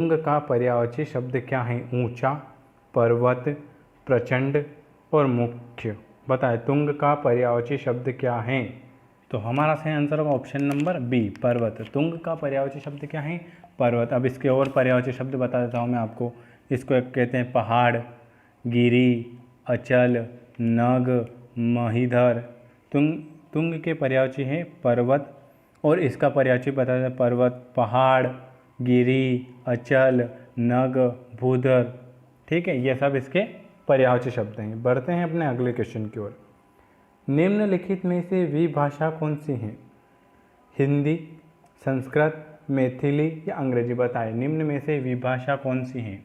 तुंग का पर्यायवाची शब्द क्या है? ऊंचा, पर्वत, प्रचंड और मुख्य। बताए तुंग का पर्यायवाची शब्द क्या है? तो हमारा सही आंसर होगा ऑप्शन नंबर बी, पर्वत। तुंग का पर्यायवाची शब्द क्या है? पर्वत। अब इसके और पर्यायवाची शब्द बता देता हूँ मैं आपको। इसको एक कहते हैं पहाड़, गिरी, अचल, नग, महीधर। तुंग के पर्यायवाची है पर्वत, और इसका पर्यायवाची बता दें पर्वत, पहाड़, गिरी, अचल, नग, भूधर। ठीक है, ये सब इसके पर्यायवाची शब्द हैं। बढ़ते हैं अपने अगले क्वेश्चन की ओर। निम्नलिखित में से विभाषा कौन सी है? हिंदी, संस्कृत, मैथिली या अंग्रेजी। बताएं निम्न में से विभाषा कौन सी है?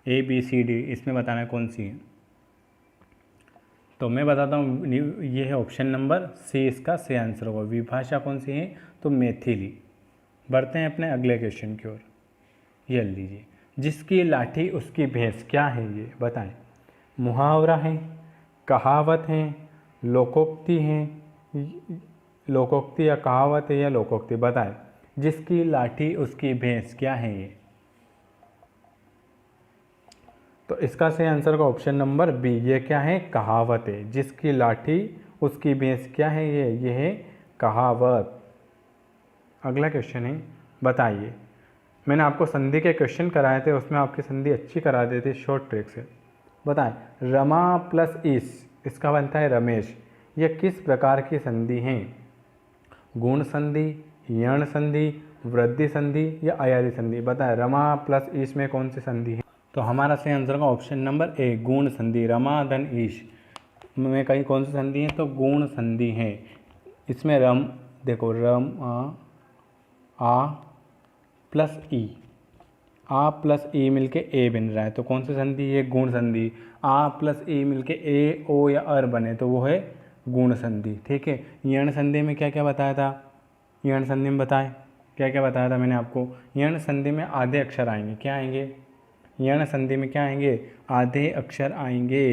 ए बी सी डी, इसमें बताना कौन सी है। तो मैं बताता हूँ, ये है ऑप्शन नंबर सी, इसका सही आंसर होगा। विभाषा कौन सी है? तो मैथिली। बढ़ते हैं अपने अगले क्वेश्चन की ओर। ये लीजिए, जिसकी लाठी उसकी भैंस, क्या है ये? बताएं। मुहावरा है, कहावत है, लोकोक्ति है, लोकोक्ति या कहावत है या लोकोक्ति। बताएं जिसकी लाठी उसकी भैंस, क्या है ये? तो इसका सही आंसर का ऑप्शन नंबर बी, ये क्या है? कहावत है। जिसकी लाठी उसकी भैंस, क्या है ये है कहावत। अगला क्वेश्चन है, बताइए। मैंने आपको संधि के क्वेश्चन कराए थे, उसमें आपकी संधि अच्छी करा दी थी शॉर्ट ट्रिक से। बताएं रमा प्लस इस, इसका बनता है रमेश। यह किस प्रकार की संधि है? गुण संधि, यण संधि, वृद्धि संधि या अयादि संधि। बताएं रमा प्लस ईश में कौन सी संधि है? तो हमारा सही आंसर का ऑप्शन नंबर ए, गुण संधि। रमा धन ईश में कहीं कौन सी संधि है? तो गुण संधि है। इसमें रम, देखो रम आ प्लस ई, आ प्लस ई मिलके ए बन रहा है, तो कौन सी संधि है? गुण संधि। आ प्लस ई मिलके ए, ओ या अर बने तो वो है गुण संधि। ठीक है, यण संधि में क्या क्या बताया था? यण संधि में बताएं क्या क्या बताया था मैंने आपको। यण संधि में आधे अक्षर आएंगे, क्या आएंगे? यण संधि में क्या आएंगे? आधे अक्षर आएंगे।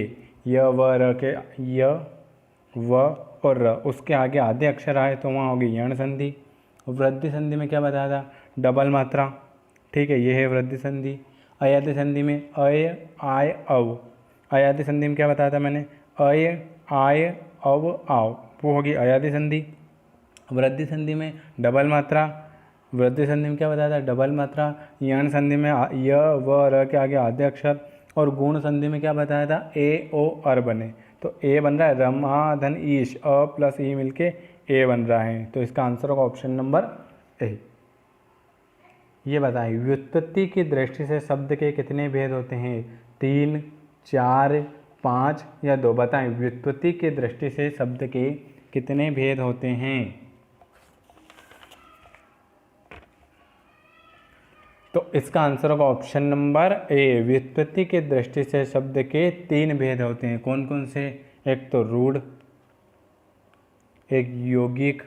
य व र के, य व और र, उसके आगे आधे अक्षर आए तो वहाँ होगी यण संधि। वृद्धि संधि में क्या बताया था? डबल मात्रा। ठीक है, ये है वृद्धि संधि। अयादि संधि में अय, आय, अव। अयादि संधि में क्या बताया था मैंने? अय, आय, अव, आव, वो होगी अयादि संधि। वृद्धि संधि में डबल मात्रा। वृद्धि संधि में क्या बताया था? डबल मात्रा। यण संधि में य व र के आगे आधे अक्षर। और गुण संधि में क्या बताया था? ए, ओ, अर बने, तो ए बन रहा है रमा धन ईश, अ प्लस ई मिलके ए बन रहा है। तो इसका आंसर होगा ऑप्शन नंबर ए। ये बताइए, व्युत्पत्ति की दृष्टि से शब्द के कितने भेद होते हैं? 3, 4, 5 या 2। बताएं व्युत्पत्ति की दृष्टि से शब्द के कितने भेद होते हैं? तो इसका आंसर होगा ऑप्शन नंबर ए, व्युत्पत्ति की दृष्टि से शब्द के 3 भेद होते हैं। कौन कौन से? एक तो रूढ़, एक यौगिक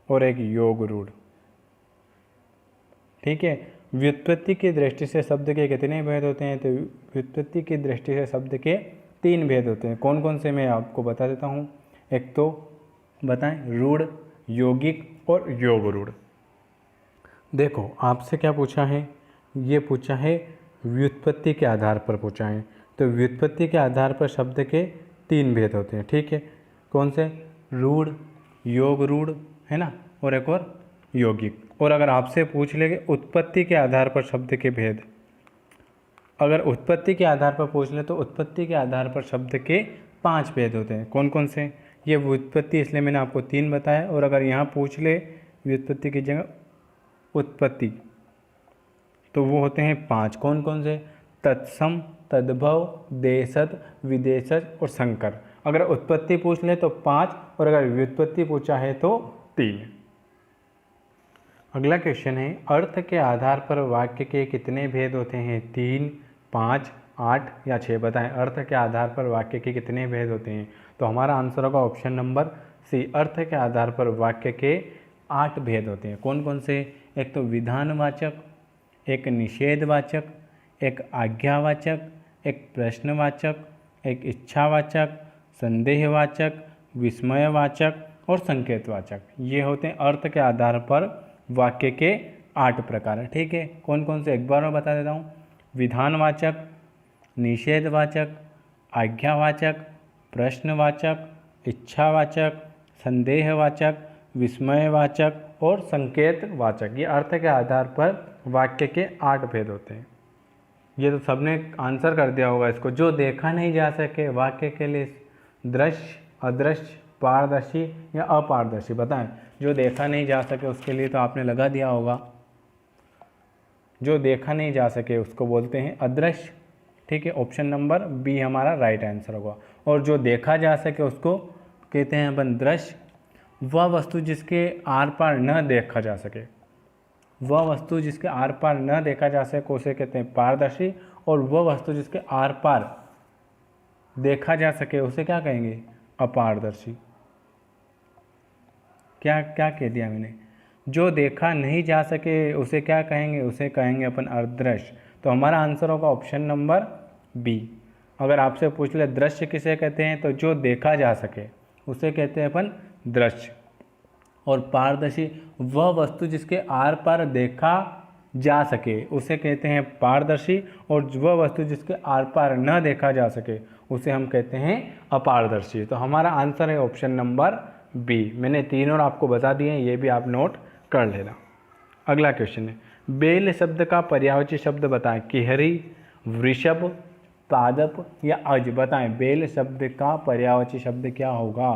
और एक योग रूढ़। ठीक है, व्युत्पत्ति की दृष्टि से शब्द के कितने भेद होते हैं? तो व्युत्पत्ति की दृष्टि से शब्द के 3 भेद होते हैं। कौन कौन से मैं आपको बता देता हूँ। एक तो बताएं रूढ़, यौगिक और योग रूढ़। देखो आपसे क्या पूछा है? ये पूछा है व्युत्पत्ति के आधार पर पूछा है। तो व्युत्पत्ति के आधार पर शब्द के 3 भेद होते हैं। ठीक है, कौन से? रूढ़, योग रूढ़, है ना, और एक और यौगिक। और अगर आपसे पूछ लेंगे उत्पत्ति के आधार पर शब्द के भेद, अगर उत्पत्ति के आधार पर पूछ ले तो उत्पत्ति के आधार पर शब्द के 5 भेद होते हैं। कौन कौन से? ये व्युत्पत्ति इसलिए मैंने आपको 3 बताया, और अगर यहाँ पूछ ले व्युत्पत्ति की जगह उत्पत्ति तो वो होते हैं 5। कौन कौन से? तत्सम, तद्भव, देशज, विदेशज और संकर। अगर उत्पत्ति पूछ ले तो 5, और अगर व्युत्पत्ति पूछा है तो 3। अगला क्वेश्चन है, अर्थ के आधार पर वाक्य के कितने भेद होते हैं? 3, 5, 8 या 6। बताएं अर्थ के आधार पर वाक्य के कितने भेद होते हैं? तो हमारा आंसर होगा ऑप्शन नंबर सी, अर्थ के आधार पर वाक्य के 8 भेद होते हैं। कौन कौन से? एक तो विधानवाचक, एक निषेधवाचक, एक आज्ञावाचक, एक प्रश्नवाचक, एक इच्छावाचक, संदेहवाचक, विस्मयवाचक और संकेतवाचक। ये होते हैं अर्थ के आधार पर वाक्य के 8 प्रकार है। ठीक है, कौन कौन से एक बार मैं बता देता हूँ। विधानवाचक, निषेधवाचक, आज्ञावाचक, प्रश्नवाचक, इच्छावाचक, संदेहवाचक, विस्मयवाचक और संकेतवाचक। ये अर्थ के आधार पर वाक्य के 8 भेद होते हैं। ये तो सबने आंसर कर दिया होगा इसको। जो देखा नहीं जा सके वाक्य के लिए दृश्य, अदृश्य, पारदर्शी या अपारदर्शी बताएं। जो देखा नहीं जा सके उसके लिए तो आपने लगा दिया होगा। जो देखा नहीं जा सके उसको बोलते हैं अदृश्य। ठीक है, ऑप्शन नंबर बी हमारा राइट आंसर होगा। और जो देखा जा सके उसको कहते हैं अपन दृश्य। वह वस्तु जिसके आर पार न देखा जा सके, वह वस्तु जिसके आर पार न देखा जा सके उसे कहते हैं पारदर्शी। और वह वस्तु जिसके आर पार देखा जा सके उसे क्या कहेंगे, अपारदर्शी। क्या क्या कह दिया मैंने। जो देखा नहीं जा सके उसे क्या कहेंगे, उसे कहेंगे अपन अदृश्य। तो हमारा आंसर होगा ऑप्शन नंबर बी। अगर आपसे पूछ ले दृश्य किसे कहते हैं, तो जो देखा जा सके उसे कहते हैं अपन दृश्य। और पारदर्शी वह वस्तु जिसके आर पार देखा जा सके उसे कहते हैं पारदर्शी। और वह वस्तु जिसके आर पार न देखा जा सके उसे हम कहते हैं अपारदर्शी। तो हमारा आंसर है ऑप्शन नंबर बी। मैंने 3 और आपको बता दिए हैं, ये भी आप नोट कर लेना। अगला क्वेश्चन है, बेल शब्द का पर्यायवाची शब्द बताएं। किहरी, वृषभ, पादप या अज बताएं। बेल शब्द का पर्यायवाची शब्द क्या होगा।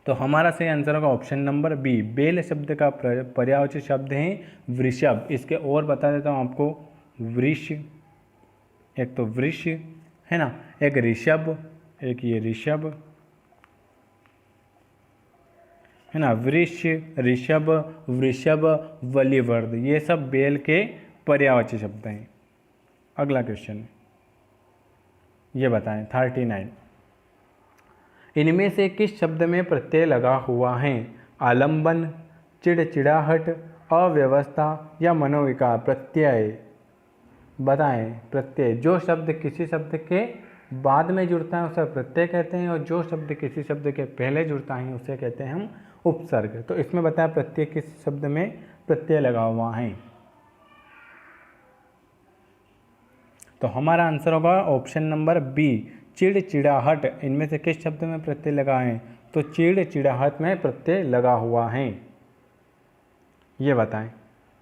तो हमारा सही आंसर होगा ऑप्शन नंबर बी। बेल शब्द का पर्यायवाची शब्द है वृषभ। इसके और बता देता हूँ आपको। वृष, एक तो वृष है ना, एक ऋषभ, एक ये ऋषभ है ना, वृष, ऋषभ, वृषभ, वलिवर्द, ये सब बेल के पर्यायवाची शब्द हैं। अगला क्वेश्चन ये बताएं 39। इनमें से किस शब्द में प्रत्यय लगा हुआ है। आलंबन, चिड़चिड़ाहट, अव्यवस्था या मनोविकार। प्रत्यय बताएं। प्रत्यय, जो शब्द किसी शब्द के बाद में जुड़ता है उसे प्रत्यय कहते हैं, और जो शब्द किसी शब्द के पहले जुड़ता है उसे कहते हैं हम उपसर्ग। तो इसमें बताएं प्रत्यय किस शब्द में प्रत्यय लगा हुआ है। तो हमारा आंसर होगा ऑप्शन नंबर बी, चिड़चिड़ाहट। इनमें से किस शब्द में प्रत्यय लगा है, तो चिड़चिड़ाहट में प्रत्यय लगा हुआ है। ये बताएं।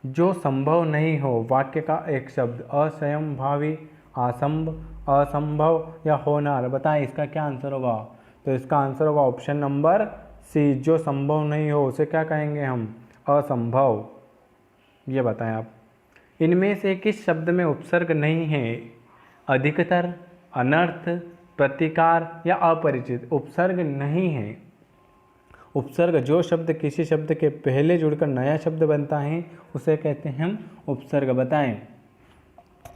जो संभव नहीं हो वाक्य का एक शब्द। असंभावी, असंभ, असंभव या होनार। बताएं इसका क्या आंसर होगा। तो इसका आंसर होगा ऑप्शन नंबर सी। जो संभव नहीं हो उसे क्या कहेंगे हम, असंभव। ये बताएं आप। इनमें से किस शब्द में उपसर्ग नहीं है। अधिकतर, अनर्थ, प्रतिकार या अपरिचित। उपसर्ग नहीं है। उपसर्ग, जो शब्द किसी शब्द के पहले जुड़कर नया शब्द बनता है उसे कहते हैं हम उपसर्ग। बताएं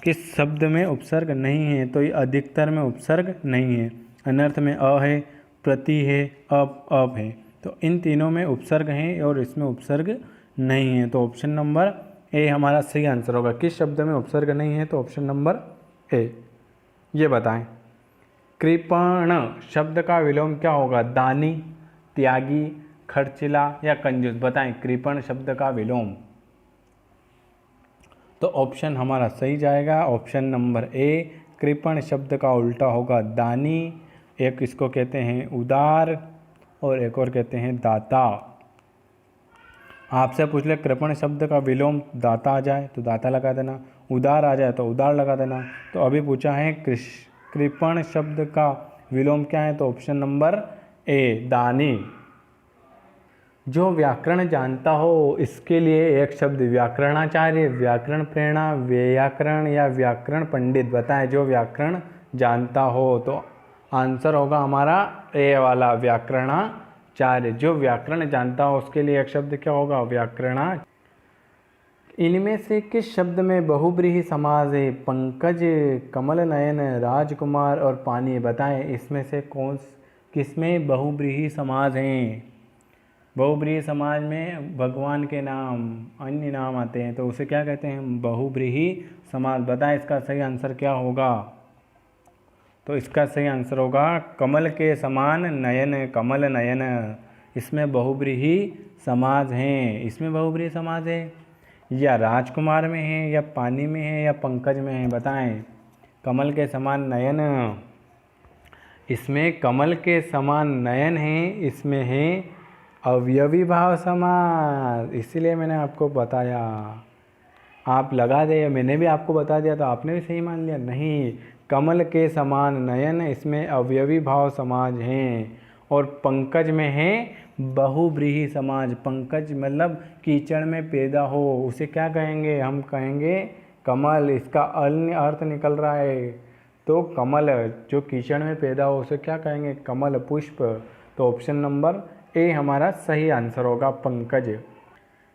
किस शब्द में उपसर्ग नहीं है। तो ये अधिकतर में उपसर्ग नहीं है, अनर्थ में अ है, प्रति है, अप है। तो इन तीनों में उपसर्ग हैं और इसमें उपसर्ग नहीं है। तो ऑप्शन नंबर ए हमारा सही आंसर होगा। किस शब्द में उपसर्ग नहीं है, तो ऑप्शन नंबर ए। ये बताएं। कृपण शब्द का विलोम क्या होगा। दानी, त्यागी, खर्चिला या कंजूस। बताएं कृपण शब्द का विलोम। तो ऑप्शन हमारा सही जाएगा ऑप्शन नंबर ए। कृपण शब्द का उल्टा होगा दानी। एक इसको कहते हैं उदार और एक और कहते हैं दाता। आपसे पूछ ले कृपण शब्द का विलोम दाता आ जाए तो दाता लगा देना, उदार आ जाए तो उदार लगा देना। तो अभी पूछा है कृपण शब्द का विलोम क्या है, तो ऑप्शन नंबर ए, दानी। जो व्याकरण जानता हो इसके लिए एक शब्द। व्याकरणाचार्य, व्याकरण प्रेरणा, व्याकरण या व्याकरण पंडित। बताएं जो व्याकरण जानता हो। तो आंसर होगा हमारा ए वाला, व्याकरणाचार्य। जो व्याकरण जानता हो उसके लिए एक शब्द क्या होगा, व्याकरणा। इनमें से किस शब्द में बहुब्रीहि समास है। पंकज, कमल नयन, राजकुमार और पानी। बताएं इसमें से किसमें बहुब्रीहि समास हैं। बहुब्रीहि समाज में भगवान के नाम, अन्य नाम आते हैं तो उसे क्या कहते हैं, बहुब्रीहि समास। बताएं इसका सही आंसर क्या होगा। तो इसका सही आंसर होगा कमल के समान नयन, कमल नयन। इसमें बहुव्रीहि समाज हैं, इसमें बहुव्रीहि समाज है, या राजकुमार में है, या पानी में है, या पंकज में है, बताएं। कमल के समान नयन, इसमें कमल के समान नयन है, इसमें है अवयवी भाव समास, इसीलिए मैंने आपको बताया। आप लगा दे, मैंने भी आपको बता दिया तो आपने भी सही मान लिया, नहीं। कमल के समान नयन, इसमें अवयवी भाव समाज हैं। और पंकज में है बहुव्रीहि समाज, पंकज मतलब कीचड़ में पैदा हो, उसे क्या कहेंगे, हम कहेंगे कमल, इसका अन्य अर्थ निकल रहा है। तो कमल जो कीचड़ में पैदा हो उसे क्या कहेंगे, कमल, पुष्प। तो ऑप्शन नंबर ए हमारा सही आंसर होगा, पंकज।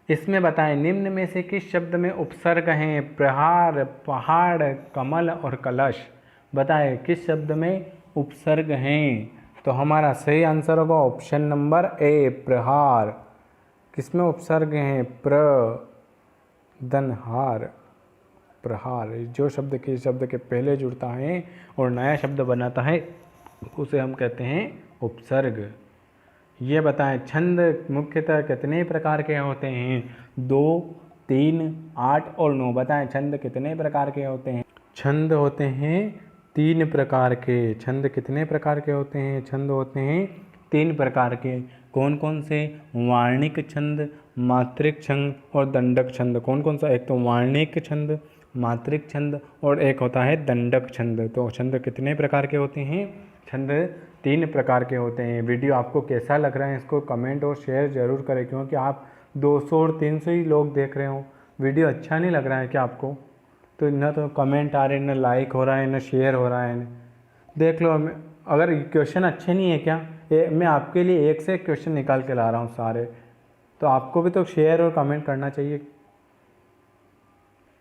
इसमें बताएं निम्न में से किस शब्द में उपसर्ग हैं, प्रहार, पहाड़, कमल और कलश। बताएं किस शब्द में उपसर्ग हैं। तो हमारा सही आंसर होगा ऑप्शन नंबर ए, प्रहार। किसमें उपसर्ग हैं, दनहार, प्रहार। जो शब्द के पहले जुड़ता है और नया शब्द बनाता है उसे हम कहते हैं उपसर्ग। ये बताएं छंद मुख्यतः कितने प्रकार के होते हैं, 2, 3, 8 और 9। बताएं छंद कितने प्रकार के होते हैं। छंद होते हैं 3 प्रकार के। छंद कितने प्रकार के होते हैं, छंद होते हैं 3 प्रकार के। कौन कौन से, वार्णिक छंद, मात्रिक छंद और दंडक छंद। कौन कौन सा, एक तो वार्णिक छंद, मात्रिक छंद और एक होता है दंडक छंद। तो छंद कितने प्रकार के होते हैं, छंद 3 प्रकार के होते हैं। वीडियो आपको कैसा लग रहा है इसको कमेंट और शेयर ज़रूर करें, क्योंकि आप 200 और 300 ही लोग देख रहे हो। वीडियो अच्छा नहीं लग रहा है क्या आपको, तो न तो कमेंट आ रहे, न लाइक हो रहा है, न शेयर हो रहा है। देख लो, अगर क्वेश्चन अच्छे नहीं है क्या, मैं आपके लिए एक से एक क्वेश्चन निकाल के ला रहा हूँ सारे, तो आपको भी तो शेयर और कमेंट करना चाहिए।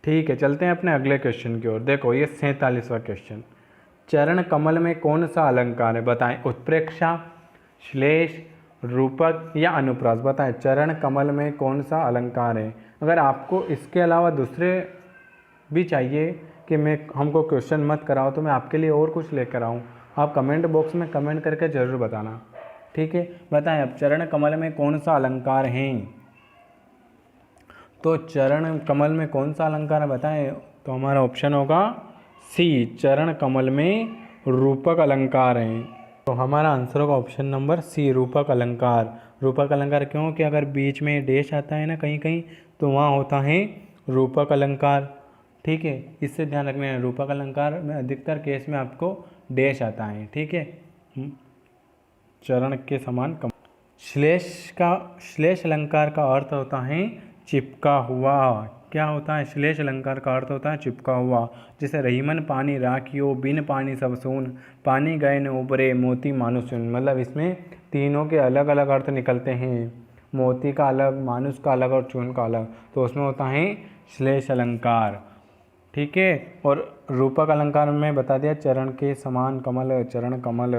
ठीक है, चलते हैं अपने अगले क्वेश्चन की ओर। देखो ये 47वां क्वेश्चन, चरण कमल में कौन सा अलंकार है, बताएं। उत्प्रेक्षा, श्लेष, रूपक या अनुप्रास। बताएं चरण कमल में कौन सा अलंकार है। अगर आपको इसके अलावा दूसरे भी चाहिए कि हमको क्वेश्चन मत कराओ, तो मैं आपके लिए और कुछ लेकर आऊँ, आप कमेंट बॉक्स में कमेंट करके ज़रूर बताना। ठीक है, बताएं अब चरण कमल में कौन सा अलंकार है। तो चरण कमल में कौन सा अलंकार है, बताएं। तो हमारा ऑप्शन होगा सी, चरण कमल में रूपक अलंकार हैं। तो हमारा आंसर होगा ऑप्शन नंबर सी, रूपक अलंकार। रूपक अलंकार क्यों, कि अगर बीच में डैश आता है ना कहीं कहीं, तो वहाँ होता है रूपक अलंकार। ठीक है, इससे ध्यान रखना है, रूपक अलंकार में अधिकतर केस में आपको डैश आता है। ठीक है, चरण के समान कम। श्लेष अलंकार का अर्थ होता है चिपका हुआ। क्या होता है, श्लेष अलंकार का अर्थ होता है चिपका हुआ। जैसे रहीमन पानी राखियो, बिन पानी सब सून, पानी गए न उबरे, मोती मानुष चुन। मतलब इसमें तीनों के अलग अलग अर्थ निकलते हैं, मोती का अलग, मानुष का अलग और चून का अलग। तो उसमें होता है श्लेष अलंकार। ठीक है, और रूपक अलंकार में बता दिया चरण के समान कमल, चरण कमल।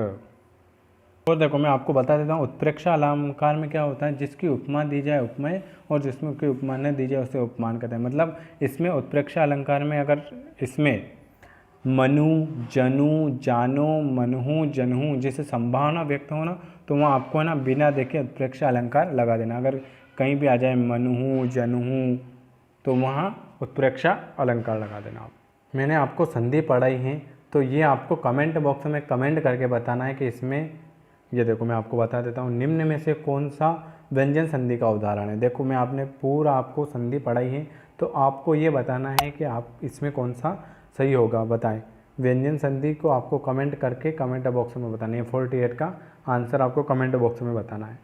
और देखो मैं आपको बता देता हूँ, उत्प्रेक्षा अलंकार में क्या होता है, जिसकी उपमा दी जाए उपमेय, और जिसमें की उपमा न दी जाए उसे उपमान कहते हैं। मतलब इसमें उत्प्रेक्षा अलंकार में अगर इसमें मनु, जनु, जानो, मनहु, जनहु जैसे संभावना व्यक्त हो ना, तो वहाँ आपको है ना बिना देखे उत्प्रेक्षा अलंकार लगा देना। अगर कहीं भी आ जाए मनहु, जनहु, तो वहाँ उत्प्रेक्षा अलंकार लगा देना आप। मैंने आपको संधि पढ़ाई है, तो ये आपको कमेंट बॉक्स में कमेंट करके बताना है कि इसमें, ये देखो मैं आपको बता देता हूँ, निम्न में से कौन सा व्यंजन संधि का उदाहरण है। देखो मैं आपने पूरा आपको संधि पढ़ाई है, तो आपको ये बताना है कि आप इसमें कौन सा सही होगा, बताएं। व्यंजन संधि को आपको कमेंट करके कमेंट बॉक्स में बताना है। 48 का आंसर आपको कमेंट बॉक्स में बताना है।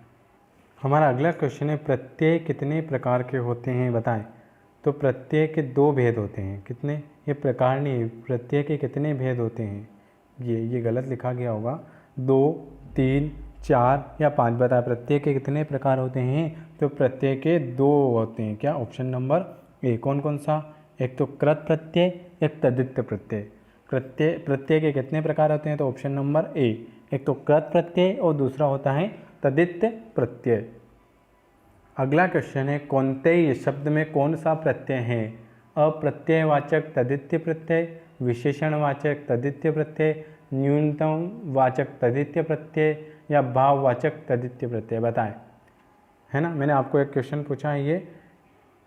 हमारा अगला क्वेश्चन है, प्रत्यय कितने प्रकार के होते हैं, बताएं। तो प्रत्यय के 2 भेद होते हैं। कितने, ये प्रकार नहीं, प्रत्यय के कितने भेद होते हैं, ये गलत लिखा गया होगा। 2, 3, 4 या 5। बताएं प्रत्यय के कितने प्रकार होते हैं। तो प्रत्यय के 2 होते हैं। क्या, ऑप्शन नंबर ए। कौन कौन सा, एक तो कृत प्रत्यय, एक तद्धित प्रत्यय। प्रत्यय के कितने प्रकार होते हैं, तो ऑप्शन नंबर ए, एक तो कृत प्रत्यय और दूसरा होता है तद्धित प्रत्यय। अगला क्वेश्चन है, कौनतेय शब्द में कौन सा प्रत्यय है। अप्रत्ययवाचक तद्धित प्रत्यय, विशेषणवाचक तद्धित प्रत्यय, न्यूनतम वाचक तद्धित प्रत्यय या भाववाचक तद्धित प्रत्यय बताएं। है ना, मैंने आपको एक क्वेश्चन पूछा है, ये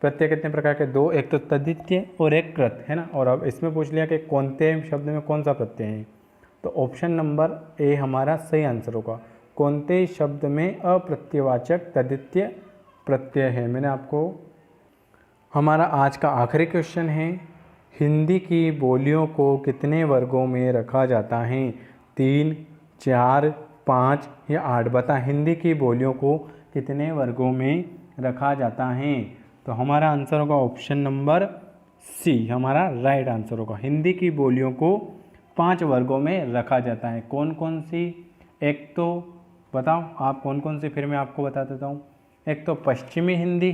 प्रत्यय कितने प्रकार के? दो, एक तो तद्धित्य और एक कृत, है ना। और अब इसमें पूछ लिया कि कौनते शब्द में कौन सा प्रत्यय है, तो ऑप्शन नंबर ए हमारा सही आंसर होगा। कौनते शब्द में अप्रत्ययवाचक तद्धित्य प्रत्यय है। मैंने आपको, हमारा आज का आखिरी क्वेश्चन है, हिंदी की बोलियों को कितने वर्गों में रखा जाता है? 3, 4, 5 या 8 बता। हिंदी की बोलियों को कितने वर्गों में रखा जाता है? तो हमारा आंसर होगा ऑप्शन नंबर सी, हमारा राइट आंसर होगा। हिंदी की बोलियों को 5 वर्गों में रखा जाता है। कौन कौन सी? एक तो बताओ आप कौन कौन सी, फिर मैं आपको बता देता हूँ। एक तो पश्चिमी हिंदी,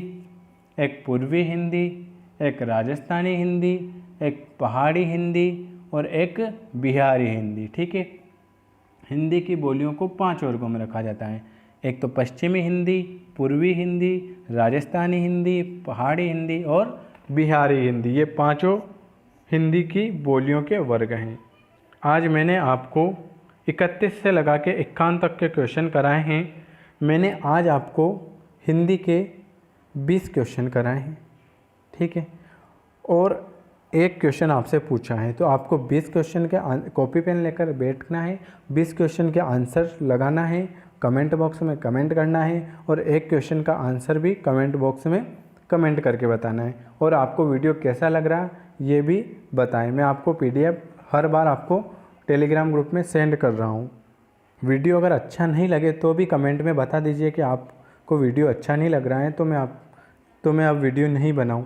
एक पूर्वी हिंदी, एक राजस्थानी हिंदी, एक पहाड़ी हिंदी और एक बिहारी हिंदी। ठीक है, हिंदी की बोलियों को 5 वर्गों में रखा जाता है। एक तो पश्चिमी हिंदी, पूर्वी हिंदी, राजस्थानी हिंदी, पहाड़ी हिंदी और बिहारी हिंदी, ये 5 हिंदी की बोलियों के वर्ग हैं। आज मैंने आपको 31 से लगा के 51 तक के क्वेश्चन कराए हैं। मैंने आज आपको हिंदी के 20 क्वेश्चन कराए हैं, ठीक है, और एक क्वेश्चन आपसे पूछा है। तो आपको 20 क्वेश्चन के कॉपी पेन लेकर बैठना है, 20 क्वेश्चन के आंसर लगाना है, कमेंट बॉक्स में कमेंट करना है और एक क्वेश्चन का आंसर भी कमेंट बॉक्स में कमेंट करके बताना है। और आपको वीडियो कैसा लग रहा है ये भी बताएं। मैं आपको PDF हर बार आपको टेलीग्राम ग्रुप में सेंड कर रहा हूँ। वीडियो अगर अच्छा नहीं लगे तो भी कमेंट में बता दीजिए कि आपको वीडियो अच्छा नहीं लग रहा है, तो मैं अब वीडियो नहीं बनाऊँ।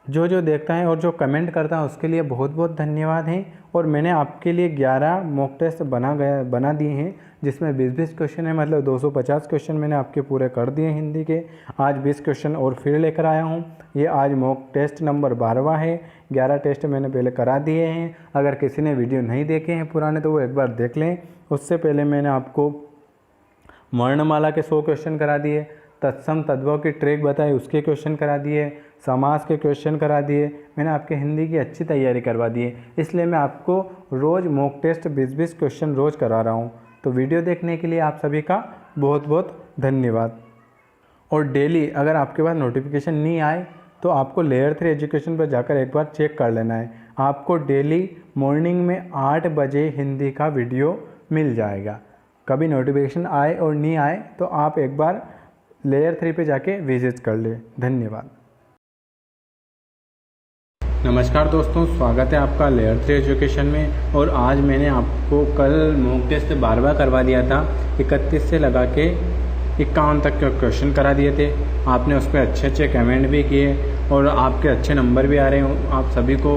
जो देखता है और जो कमेंट करता है उसके लिए बहुत बहुत धन्यवाद है। और मैंने आपके लिए 11 मॉक टेस्ट बना दिए हैं, जिसमें 20-20 क्वेश्चन है, मतलब 250 क्वेश्चन मैंने आपके पूरे कर दिए हिंदी के। आज 20 क्वेश्चन और फिर लेकर आया हूँ। ये आज मॉक टेस्ट नंबर 12वां है। 11 टेस्ट मैंने पहले करा दिए हैं। अगर किसी ने वीडियो नहीं देखे हैं पुराने तो वो एक बार देख लें। उससे पहले मैंने आपको वर्णमाला के 100 क्वेश्चन करा दिए, तत्सम तद्भव की ट्रिक बताई उसके क्वेश्चन करा दिए, समास के क्वेश्चन करा दिए। मैंने आपके हिंदी की अच्छी तैयारी करवा दी है, इसलिए मैं आपको रोज़ मॉक टेस्ट 20-20 क्वेश्चन रोज़ करा रहा हूँ। तो वीडियो देखने के लिए आप सभी का बहुत बहुत धन्यवाद। और डेली अगर आपके पास नोटिफिकेशन नहीं आए तो आपको लेयर 3 एजुकेशन पर जाकर एक बार चेक कर लेना है। आपको डेली मॉर्निंग में 8 बजे हिंदी का वीडियो मिल जाएगा। कभी नोटिफिकेशन आए और नहीं आए तो आप एक बार लेयर 3 पे जाके विजिट कर ले। धन्यवाद। नमस्कार दोस्तों, स्वागत है आपका लेयर 3 एजुकेशन में। और आज मैंने आपको कल मॉक टेस्ट 12वां करवा दिया था। 31 से लगा के 51 तक के क्वेश्चन करा दिए थे। आपने उस पर अच्छे कमेंट भी किए और आपके अच्छे नंबर भी आ रहे हैं। आप सभी को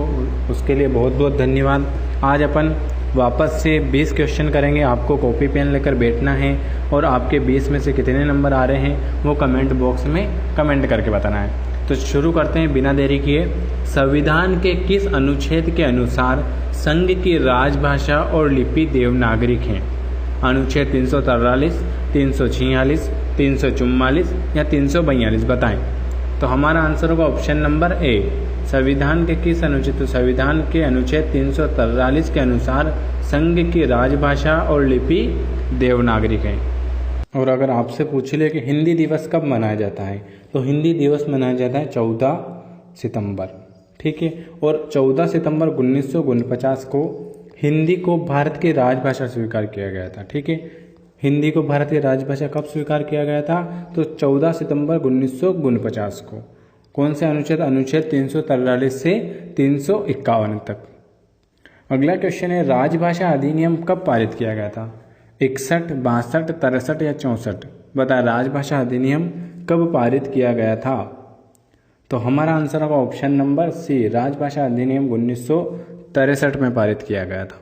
उसके लिए बहुत बहुत धन्यवाद। आज अपन वापस से 20 क्वेश्चन करेंगे। आपको कॉपी पेन लेकर बैठना है और आपके 20 में से कितने नंबर आ रहे हैं वो कमेंट बॉक्स में कमेंट करके बताना है। तो शुरू करते हैं बिना देरी किए। संविधान के किस अनुच्छेद के अनुसार संघ की राजभाषा और लिपि देवनागरिक है? अनुच्छेद 343, 346, 344 या 342 बताएं। तो हमारा आंसर होगा ऑप्शन नंबर ए, संविधान के किस अनुच्छेद? तो संविधान के अनुच्छेद 343 के अनुसार संघ की राजभाषा और लिपि देवनागरिक है। और अगर आपसे पूछ ले कि हिंदी दिवस कब मनाया जाता है, तो हिंदी दिवस मनाया जाता है 14 सितंबर, ठीक है। और 14 सितंबर 1949 को हिंदी को भारत की राजभाषा स्वीकार किया गया था, ठीक है। हिंदी को भारत की राजभाषा कब स्वीकार किया गया था? तो 14 सितंबर 1949 को। कौन से अनुच्छेद? अनुच्छेद 343 से 351 तक। अगला क्वेश्चन है, राजभाषा अधिनियम कब पारित किया गया था? 61, 62, 63 या 64 बता। राजभाषा अधिनियम कब पारित किया गया था? तो हमारा आंसर होगा ऑप्शन नंबर सी, राजभाषा अधिनियम 1963 में पारित किया गया था।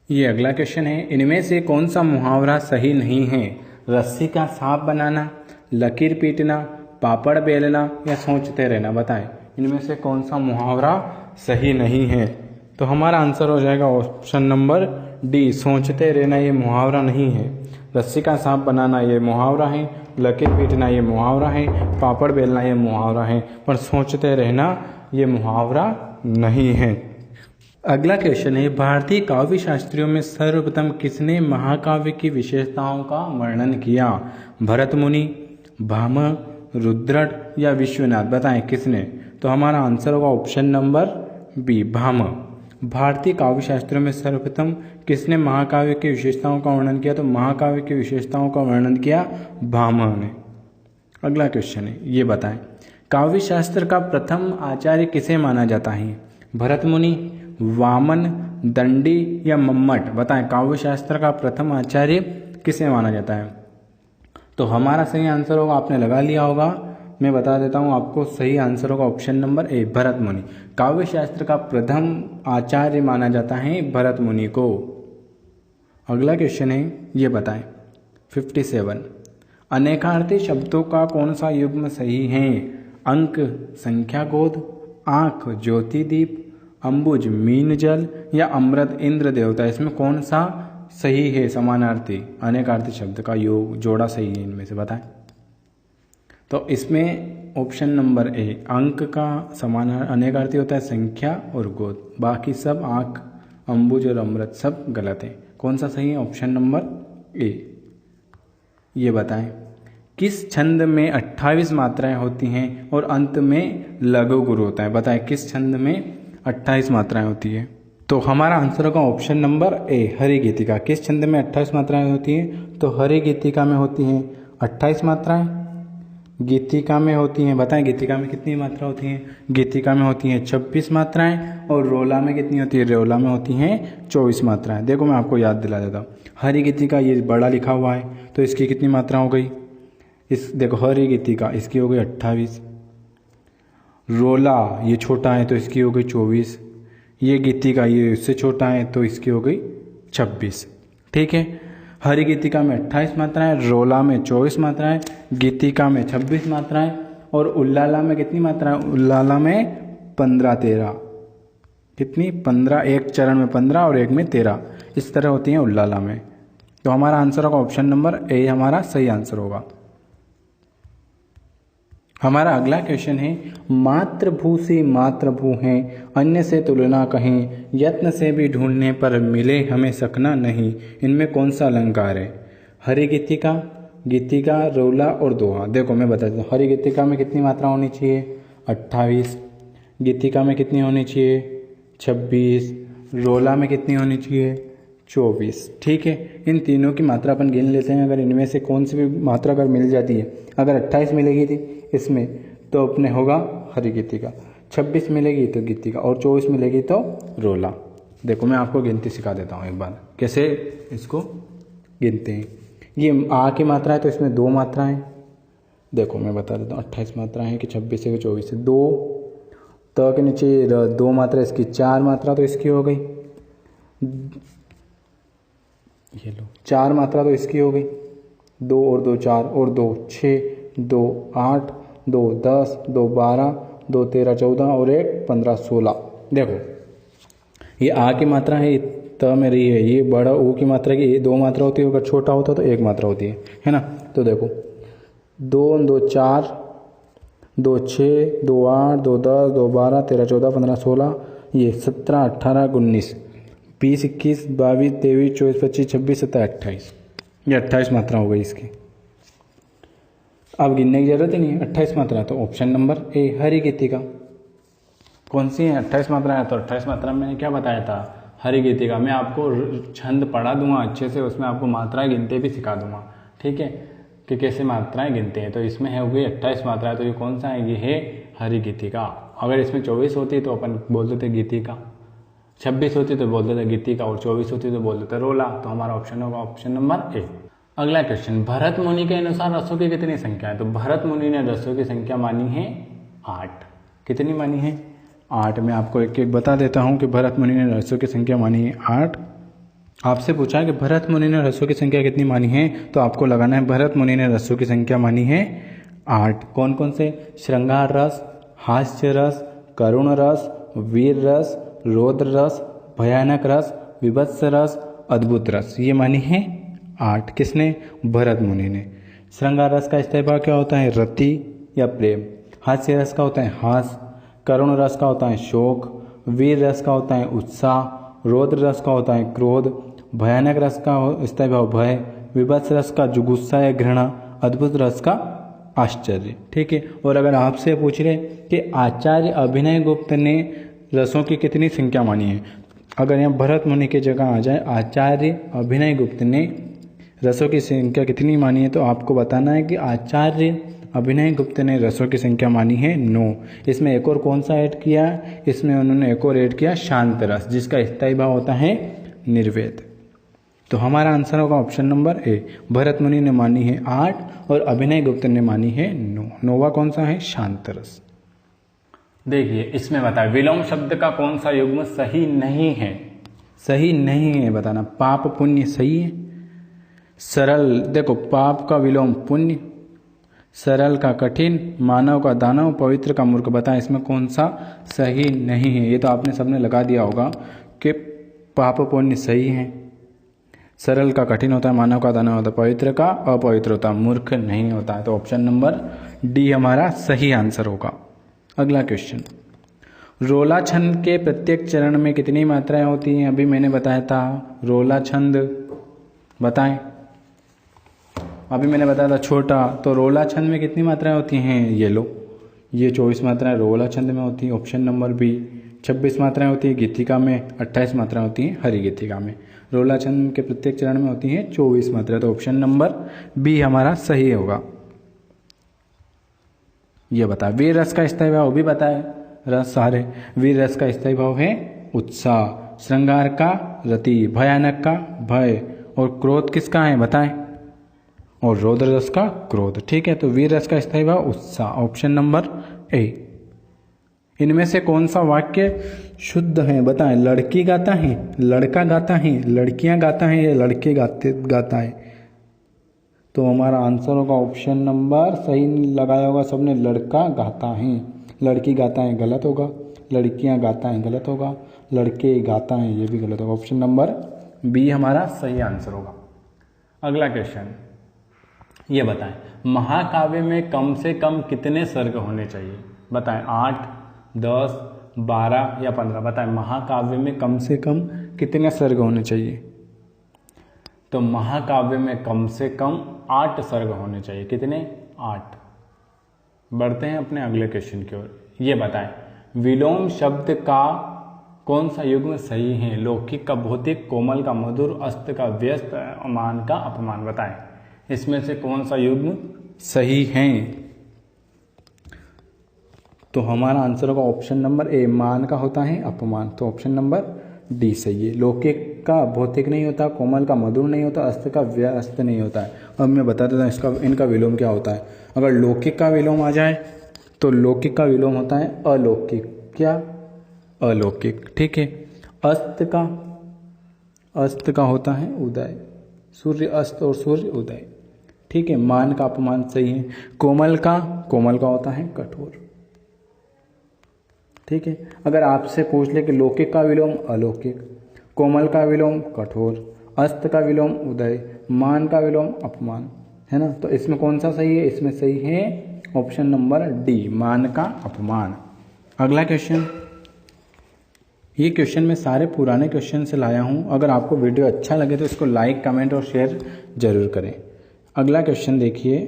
ये अगला क्वेश्चन है, इनमें से कौन सा मुहावरा सही नहीं है? रस्सी का सांप बनाना, लकीर पीटना, पापड़ बेलना या सोचते रहना बताएं। इनमें से कौन सा मुहावरा सही नहीं है? तो हमारा आंसर हो जाएगा ऑप्शन नंबर डी, सोचते रहना ये मुहावरा नहीं है। रस्सी का सांप बनाना ये मुहावरा है, लकीर पीटना ये मुहावरा है, पापड़ बेलना ये मुहावरा है, पर सोचते रहना ये मुहावरा नहीं है। अगला क्वेश्चन है, भारतीय काव्य शास्त्रियों में सर्वप्रथम किसने महाकाव्य की विशेषताओं का वर्णन किया? भरत मुनि, भामह, रुद्रट या विश्वनाथ? बताएं किसने। तो हमारा आंसर होगा ऑप्शन नंबर बी, भामह। भारतीय काव्य शास्त्रियों में सर्वप्रथम किसने महाकाव्य की विशेषताओं का वर्णन किया? तो महाकाव्य की विशेषताओं का वर्णन किया भामह ने। अगला क्वेश्चन है, ये बताएं काव्य शास्त्र का प्रथम आचार्य किसे माना जाता है? भरत मुनि, वामन, दंडी या मम्मट? बताएं काव्य शास्त्र का प्रथम आचार्य किसे माना जाता है? तो हमारा सही आंसर होगा, आपने लगा लिया होगा, मैं बता देता हूं आपको, सही आंसर होगा ऑप्शन नंबर ए, भरत मुनि। काव्य शास्त्र का प्रथम आचार्य माना जाता है भरत मुनि को। अगला क्वेश्चन है, ये बताएं 57 अनेकार्थी शब्दों का कौन सा युग्म सही है? अंक संख्या गोद, आंख ज्योति दीप, अंबुज मीन जल या अमृत इंद्र देवता? इसमें कौन सा सही है समानार्थी अनेकार्थी शब्द का योग जोड़ा सही है इनमें से? बताएं। तो इसमें ऑप्शन नंबर ए, अंक का समानार्थी अनेकार्थी होता है संख्या और गोद, बाकी सब आंख, अंबुज और अमृत सब गलत है। कौन सा सही है? Option number A. ये बताएं किस छंद में 28 मात्राएं होती हैं और अंत में लघु गुरु होता है? बताएं किस छंद में 28 मात्राएं होती है? तो हमारा आंसर होगा ऑप्शन नंबर ए, हरि गीतिका। किस छंद में 28 मात्राएं होती हैं? तो हरि गीतिका में होती हैं 28 मात्राएं, गीतिका में होती हैं, बताएं गीतिका में कितनी मात्रा होती हैं? गीतिका में होती हैं 26 मात्राएं, और रोला में कितनी होती है? रोला में होती हैं 24 मात्राएं। देखो मैं आपको याद दिला देता हूँ, हरि गीतिका ये बड़ा लिखा हुआ है तो इसकी कितनी मात्रा हो गई? इस देखो हरि गीतिका इसकी हो गई 28, रोला ये छोटा है तो इसकी हो गई 24, ये गीतिका ये इससे छोटा है तो इसकी हो गई 26। ठीक है, हरि गीतिका में 28 मात्राएं, रोला में 24 मात्राएं, गीतिका में 26 मात्राएं, और उल्लाला में कितनी मात्राएं? उल्लाला में 15-13। कितनी? 15, एक चरण में 15 और एक में 13, इस तरह होती हैं उल्लाला में। तो हमारा आंसर होगा ऑप्शन नंबर ए, हमारा सही आंसर होगा। हमारा अगला क्वेश्चन है, मातृभू से मातृभू हैं, अन्य से तुलना कहें, यत्न से भी ढूंढने पर मिले हमें सकना नहीं, इनमें कौन सा अलंकार है? हरि गीतिका, गीतिका, रोला और दोहा। देखो मैं बता देता हूँ, हरि गीतिका में कितनी मात्रा होनी चाहिए? 28, गीतिका में कितनी होनी चाहिए? 26, रोला में कितनी होनी चाहिए? 24। ठीक है, इन तीनों की मात्रा अपन गिन लेते हैं। अगर इनमें से कौन सी भी मात्रा अगर मिल जाती है, अगर 28 मिलेगी थी इसमें तो अपने होगा हरि गीतिका, 26 मिलेगी तो गीतिका, और 24 मिलेगी तो रोला। देखो मैं आपको गिनती सिखा देता हूँ एक बार, कैसे इसको गिनते हैं। ये आ की मात्रा है तो इसमें 2 मात्राएं, देखो मैं बता देता हूँ 28 मात्रा है कि 26 है कि 24 है, 2 त के नीचे 2 मात्रा, इसकी 4 मात्रा तो इसकी हो गई, ये लो 4 मात्रा तो इसकी हो गई, 2 और 2 4 और 2 6, 2 8, 2 10, 2 12, 2 13 14 और 1 15 16। देखो ये आ की मात्रा है, त में रही है, ये बड़ा ऊ की मात्रा की 2 मात्रा होती है, अगर छोटा होता तो 1 मात्रा होती है ना। तो देखो 2 2 4, 2 6, 2 8, 2 10, 2 12, 13 14 15 16, ये 17 18 19 20 21 22 23 24 25 26 27 28, ये 28 मात्रा हो गई इसकी। अब गिनने की जरूरत ही नहीं है, 28 मात्रा। तो ऑप्शन नंबर ए, हरि गीतिका। कौन सी है? 28 मात्रा है। तो 28 मात्रा मैंने क्या बताया था? हरि गीतिका। मैं आपको छंद पढ़ा दूंगा अच्छे से, उसमें आपको मात्राएं गिनते भी सिखा दूंगा, ठीक है, कि कैसे मात्राएं गिनते हैं। तो इसमें है हो गई 28 मात्रा, तो ये कौन सा है? ये है हरि गीतिका। अगर इसमें 24 होती तो अपन बोल देते गीतिका, 26 होती तो बोल देते गीतिका, और 24 होती तो बोल देते रोला। तो हमारा ऑप्शन होगा ऑप्शन नंबर ए। अगला क्वेश्चन, भरत मुनि के अनुसार रसों की कितनी संख्या है? तो भरत मुनि ने रसों की संख्या मानी है 8। कितनी मानी है? 8। मैं आपको एक एक बता देता हूँ कि भरत मुनि ने रसों की संख्या मानी है 8। आपसे पूछा है कि भरत मुनि ने रसों की संख्या कितनी मानी है, तो आपको लगाना है भरत मुनि ने रसों की संख्या मानी है 8। कौन कौन से? श्रृंगार रस, हास्य रस, करुण रस, वीर रस, रौद्र रस, भयानक रस, विभत्स रस, अद्भुत रस। ये मानी है 8। किसने? भरत मुनि ने। श्रृंगार रस का इस्तेमाल क्या होता है? रति या प्रेम। हास्य रस का होता है हास, करुण रस का होता है शोक, वीर रस का होता है उत्साह, रौद्र रस का होता है क्रोध, भयानक रस का स्थायी भाव भय, विभत्स रस का जो गुस्सा है घृणा, अद्भुत रस का आश्चर्य। ठीक है। और अगर आपसे पूछ रहे कि आचार्य अभिनय गुप्त ने रसों की कितनी संख्या मानी है, अगर यहाँ भरत मुनि की जगह आ जाए आचार्य अभिनय गुप्त ने रसों की संख्या कितनी मानी है, तो आपको बताना है कि आचार्य अभिनय गुप्त ने रसों की संख्या मानी है 9। इसमें एक और कौन सा ऐड किया, इसमें उन्होंने एक और ऐड किया शांत रस, जिसका स्थायी भाव होता है निर्वेद। तो हमारा आंसर होगा ऑप्शन नंबर ए। भरत मुनि ने मानी है 8 और अभिनय गुप्त ने मानी है 9। 9वां कौन सा है, शांत रस। देखिए इसमें बताए विलोम शब्द का कौन सा युग्म सही नहीं है। सही नहीं है बताना। पाप पुण्य सही है। सरल, देखो पाप का विलोम पुण्य, सरल का कठिन, मानव का दानव, पवित्र का मूर्ख। बताएं इसमें कौन सा सही नहीं है। ये तो आपने सबने लगा दिया होगा कि पाप पुण्य सही है, सरल का कठिन होता है, मानव का दानव होता है, पवित्र का अपवित्र होता है, मूर्ख नहीं होता है। तो ऑप्शन नंबर डी हमारा सही आंसर होगा। अगला क्वेश्चन, रोला छंद के प्रत्येक चरण में कितनी मात्राएं होती हैं। अभी मैंने बताया था रोला छंद, बताएं अभी मैंने बताया था छोटा, तो रोला छंद में कितनी मात्राएं होती हैं। ये लो, ये 24 मात्राएं रोला छंद में होती हैं। Option number B. 26 मात्राएं होती हैं गीतिका में, 28 मात्राएं होती हैं हरि गीतिका में। रोला छंद के प्रत्येक चरण में होती हैं 24 मात्राएं। तो ऑप्शन नंबर बी हमारा सही होगा। ये बता, वीर रस का स्थायी भाव भी बताए, रस सारे। वीर रस का स्थायी भाव है उत्साह, श्रृंगार का रति, भयानक का भय, और क्रोध किसका है बताएं, और रौद्र रस का क्रोध। ठीक है। तो वीर रस का स्थायी भाव उत्साह, ऑप्शन नंबर ए। इनमें से कौन सा वाक्य शुद्ध है बताएं। लड़की गाता है, लड़का गाता है, लड़कियां गाता है, या लड़के गाता है। तो हमारा आंसर होगा ऑप्शन नंबर, सही लगाया होगा सबने, लड़का गाता है। लड़की गाता है गलत होगा, लड़कियां गाता है गलत होगा, लड़के गाता है ये भी गलत होगा। ऑप्शन नंबर बी हमारा सही आंसर होगा। अगला क्वेश्चन ये बताएं, महाकाव्य में कम से कम कितने सर्ग होने चाहिए। बताएं 8, 10, 12 या 15। बताएं महाकाव्य में कम से कम कितने सर्ग होने चाहिए। तो महाकाव्य में कम से कम 8 सर्ग होने चाहिए। कितने, 8। बढ़ते हैं अपने अगले क्वेश्चन की ओर। ये बताएं विलोम शब्द का कौन सा युग्म सही है। लौकिक का भौतिक, कोमल का मधुर, अस्त का व्यस्त, अमान का अपमान। बताएं इसमें से कौन सा युग्म सही है। तो हमारा आंसर होगा ऑप्शन नंबर ए, मान का होता है अपमान। तो ऑप्शन नंबर डी सही है। लौकिक का भौतिक नहीं होता, कोमल का मधुर नहीं होता, अस्त का व्यस्त नहीं होता है। अब मैं बता देता हूँ इसका इनका विलोम क्या होता है। अगर लौकिक का विलोम आ जाए तो लौकिक का विलोम होता है अलौकिक। क्या, अलौकिक। ठीक है। अस्त का होता है उदय, सूर्य अस्त और सूर्य उदय। ठीक है। मान का अपमान सही है। कोमल का होता है कठोर। ठीक है। अगर आपसे पूछ ले कि लौकिक का विलोम अलौकिक, कोमल का विलोम कठोर, अस्त का विलोम उदय, मान का विलोम अपमान, है ना। तो इसमें कौन सा सही है। इसमें सही है ऑप्शन नंबर डी, मान का अपमान। अगला क्वेश्चन, ये क्वेश्चन मैं सारे पुराने क्वेश्चन से लाया हूं। अगर आपको वीडियो अच्छा लगे तो इसको लाइक, कमेंट और शेयर जरूर करें। अगला क्वेश्चन देखिए,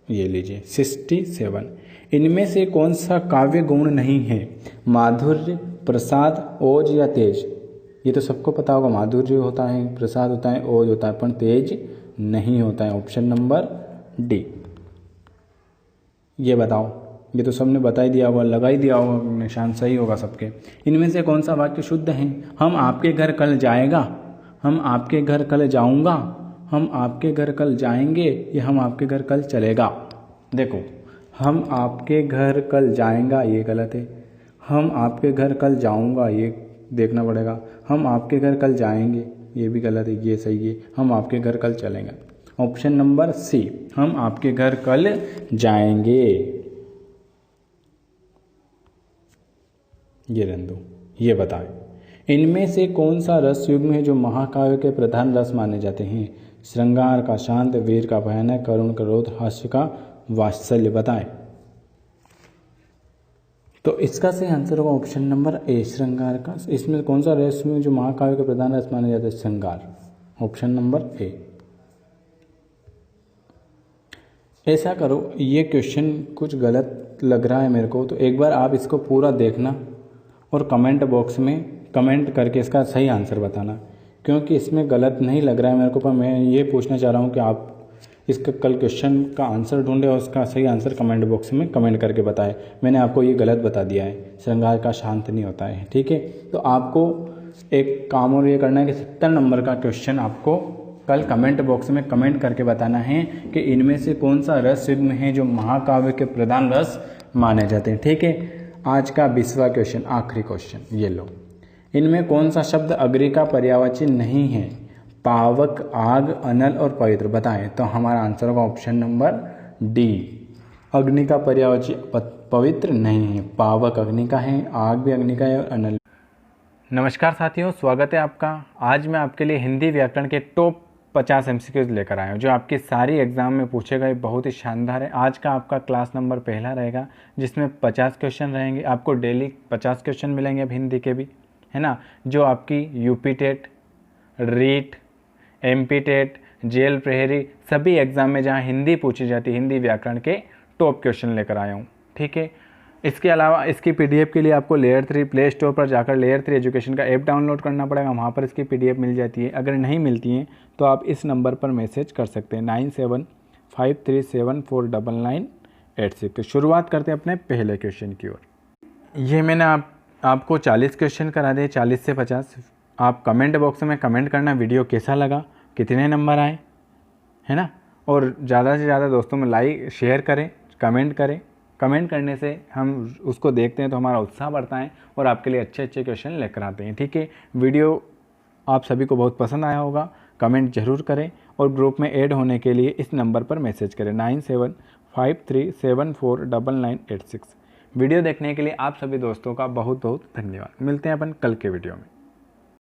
ये लीजिए 67। इनमें से कौन सा काव्य गुण नहीं है। माधुर्य, प्रसाद, ओज या तेज। ये तो सबको पता होगा, माधुर्य होता है, प्रसाद होता है, ओज होता है, पर तेज नहीं होता है। Option number D. ये बताओ, ये तो सबने बता ही दिया होगा, लगा ही दिया होगा निशान, सही होगा सबके। इनमें से कौन सा वाक्य शुद्ध है। हम आपके घर कल जाएगा, हम आपके घर कल जाऊंगा, हम आपके घर कल जाएंगे, या हम आपके घर कल चलेगा। देखो, हम आपके घर कल जाएगा ये गलत है, हम आपके घर कल जाऊंगा ये देखना पड़ेगा, हम आपके घर कल जाएंगे ये भी गलत है, ये सही है, हम आपके घर कल चलेंगे। ऑप्शन नंबर सी, हम आपके घर कल जाएंगे। ये रहने दो। ये बताएं इनमें से कौन सा रस युग्म है जो महाकाव्य के प्रधान रस माने जाते हैं। श्रृंगार का शांत, वीर का भयानक, करुण का क्रोध, हास्य का वात्सल्य। बताएं। तो इसका सही आंसर होगा ऑप्शन नंबर ए, श्रृंगार का। इसमें कौन सा रस में जो महाकाव्य का प्रधान रस माना जाता है? श्रृंगार, ऑप्शन नंबर ए। ऐसा करो, ये क्वेश्चन कुछ गलत लग रहा है मेरे को, तो एक बार आप इसको पूरा देखना और कमेंट बॉक्स में कमेंट करके इसका सही आंसर बताना, क्योंकि इसमें गलत नहीं लग रहा है मेरे को। पर मैं ये पूछना चाह रहा हूँ कि आप इसका कल क्वेश्चन का आंसर ढूंढे और उसका सही आंसर कमेंट बॉक्स में कमेंट करके बताएं। मैंने आपको ये गलत बता दिया है, श्रृंगार का शांत नहीं होता है, ठीक है। तो आपको एक काम और ये करना है कि 70 नंबर का क्वेश्चन आपको कल कमेंट बॉक्स में कमेंट करके बताना है कि इनमें से कौन सा रस युग्म है जो महाकाव्य के प्रधान रस माने जाते हैं, ठीक है। आज का 20वां क्वेश्चन, आखिरी क्वेश्चन, ये लो। इनमें कौन सा शब्द अग्नि का पर्यायवाची नहीं है? पावक, आग, अनल और पवित्र, बताएं। तो हमारा आंसर होगा ऑप्शन नंबर डी, अग्नि का पर्यायवाची पवित्र नहीं है। पावक अग्नि का है, आग भी अग्नि का है और अनल। नमस्कार साथियों, स्वागत है आपका। आज मैं आपके लिए हिंदी व्याकरण के टॉप 50 MCQs लेकर आया हूँ जो आपकी सारी एग्जाम में पूछे गए, बहुत ही शानदार है। आज का आपका क्लास नंबर पहला रहेगा जिसमें 50 क्वेश्चन रहेंगे। आपको डेली 50 क्वेश्चन मिलेंगे अब हिंदी के भी, है ना, जो आपकी UP TET, REET, MP TET, jail प्रहरी सभी एग्जाम में जहाँ हिंदी पूछी जाती है, हिंदी व्याकरण के टॉप क्वेश्चन लेकर आया हूँ, ठीक है। इसके अलावा इसकी PDF के लिए आपको लेयर 3 प्ले स्टोर पर जाकर लेयर 3 एजुकेशन का ऐप डाउनलोड करना पड़ेगा, वहाँ पर इसकी PDF मिल जाती है। अगर नहीं मिलती हैं तो आप इस नंबर पर मैसेज कर सकते हैं 9753749986। तो शुरुआत करते हैं अपने पहले क्वेश्चन की ओर। ये मैंने आपको 40 क्वेश्चन करा दिए, 40 से 50। आप कमेंट बॉक्स में कमेंट करना वीडियो कैसा लगा, कितने नंबर आए, है ना, और ज़्यादा से ज़्यादा दोस्तों में लाइक शेयर करें, कमेंट करें। कमेंट करने से हम उसको देखते हैं तो हमारा उत्साह बढ़ता है और आपके लिए अच्छे अच्छे क्वेश्चन लेकर आते हैं, ठीक है। वीडियो आप सभी को बहुत पसंद आया होगा, कमेंट ज़रूर करें और ग्रुप में ऐड होने के लिए इस नंबर पर मैसेज करें 9753749986। वीडियो देखने के लिए आप सभी दोस्तों का बहुत बहुत धन्यवाद। मिलते हैं अपन कल के वीडियो में।